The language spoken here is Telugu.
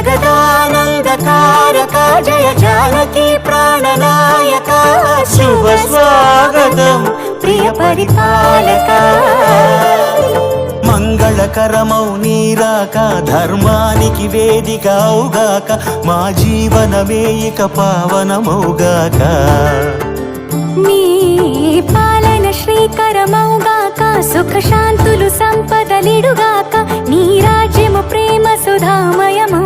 జగదానందకారక జయ జానకి ప్రాణనాయక శుభ స్వాగతం ప్రియ పరిపాలక మంగళకరమౌ నీరాక ధర్మానికి వేదిక అవుగాక మా జీవనమే ఇక పావనమౌగాక నీ పాలన శ్రీకరమౌగాక సుఖ శాంతులు సంపదలిడుగాక నీ రాజ్యము ప్రేమ సుధామయమౌ